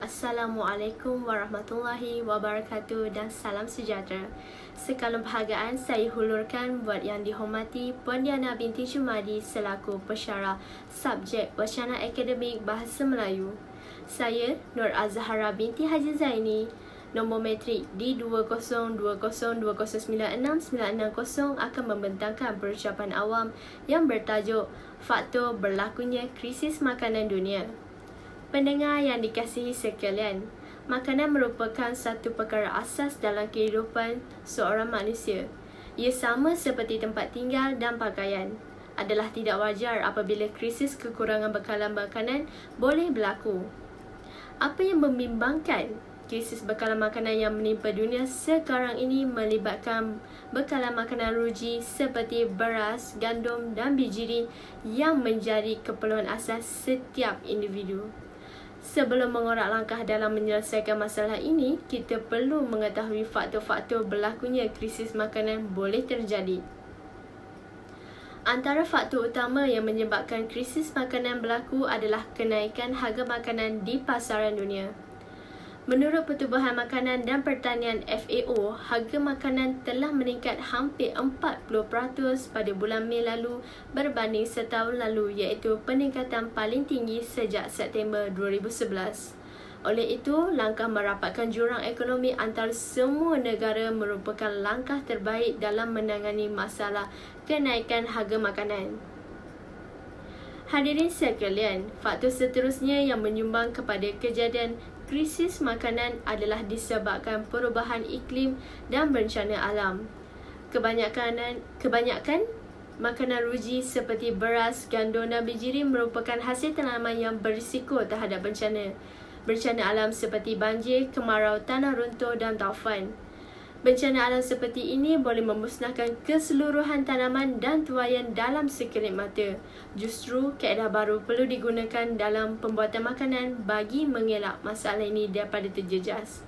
Assalamualaikum warahmatullahi wabarakatuh dan salam sejahtera. Sekalum penghargaan saya hulurkan buat yang dihormati Puan Diana binti Jumadi selaku pensyarah subjek Wacana Akademik Bahasa Melayu. Saya Nur Azhara binti Haji Zaini, nombor metrik D20202096960 akan membentangkan perucapan awam yang bertajuk Faktor Berlakunya Krisis Makanan Dunia. Pendengar yang dikasihi sekalian, makanan merupakan satu perkara asas dalam kehidupan seorang manusia. Ia sama seperti tempat tinggal dan pakaian. Adalah tidak wajar apabila krisis kekurangan bekalan makanan boleh berlaku. Apa yang membimbangkan? Krisis bekalan makanan yang menimpa dunia sekarang ini melibatkan bekalan makanan ruji seperti beras, gandum dan bijirin yang menjadi keperluan asas setiap individu. Sebelum mengorak langkah dalam menyelesaikan masalah ini, kita perlu mengetahui faktor-faktor berlakunya krisis makanan boleh terjadi. Antara faktor utama yang menyebabkan krisis makanan berlaku adalah kenaikan harga makanan di pasaran dunia. Menurut Pertubuhan Makanan dan Pertanian FAO, harga makanan telah meningkat hampir 40% pada bulan Mei lalu berbanding setahun lalu, iaitu peningkatan paling tinggi sejak September 2011. Oleh itu, langkah merapatkan jurang ekonomi antara semua negara merupakan langkah terbaik dalam menangani masalah kenaikan harga makanan. Hadirin sekalian, faktor seterusnya yang menyumbang kepada kejadian krisis makanan adalah disebabkan perubahan iklim dan bencana alam. Kebanyakan makanan ruji seperti beras, gandum dan bijirin merupakan hasil tanaman yang berisiko terhadap bencana alam seperti banjir, kemarau, tanah runtuh dan taufan. Bencana alam seperti ini boleh memusnahkan keseluruhan tanaman dan tuaian dalam sekelip mata. Justru, kaedah baru perlu digunakan dalam pembuatan makanan bagi mengelak masalah ini daripada terjejas.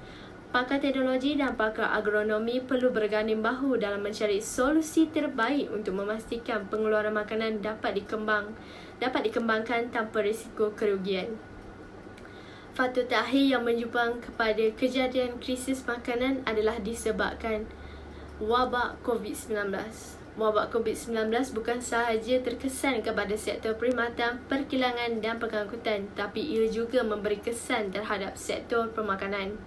Pakar teknologi dan pakar agronomi perlu berganding bahu dalam mencari solusi terbaik untuk memastikan pengeluaran makanan dapat dikembangkan tanpa risiko kerugian. Faktor terakhir yang menyumbang kepada kejadian krisis makanan adalah disebabkan wabak COVID-19. Wabak COVID-19 bukan sahaja terkesan kepada sektor perkhidmatan, perkilangan dan pengangkutan, tapi ia juga memberi kesan terhadap sektor permakanan.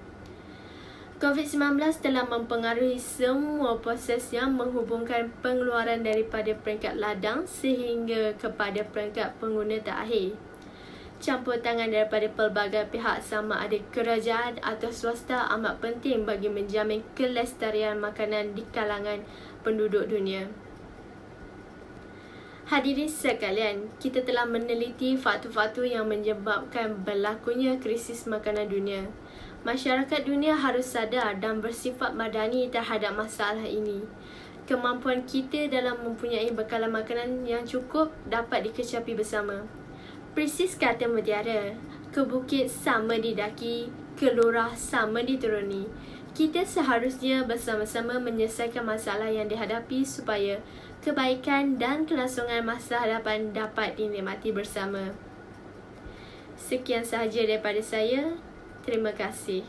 COVID-19 telah mempengaruhi semua proses yang menghubungkan pengeluaran daripada peringkat ladang sehingga kepada peringkat pengguna terakhir. Campur tangan daripada pelbagai pihak sama ada kerajaan atau swasta amat penting bagi menjamin kelestarian makanan di kalangan penduduk dunia. Hadirin sekalian, kita telah meneliti faktor-faktor yang menyebabkan berlakunya krisis makanan dunia. Masyarakat dunia harus sadar dan bersifat madani terhadap masalah ini. Kemampuan kita dalam mempunyai bekalan makanan yang cukup dapat dikecapi bersama. Persis kata mutiara, ke bukit sama didaki, ke lurah sama dituruni. Kita seharusnya bersama-sama menyelesaikan masalah yang dihadapi supaya kebaikan dan kelangsungan masa hadapan dapat dinikmati bersama. Sekian sahaja daripada saya. Terima kasih.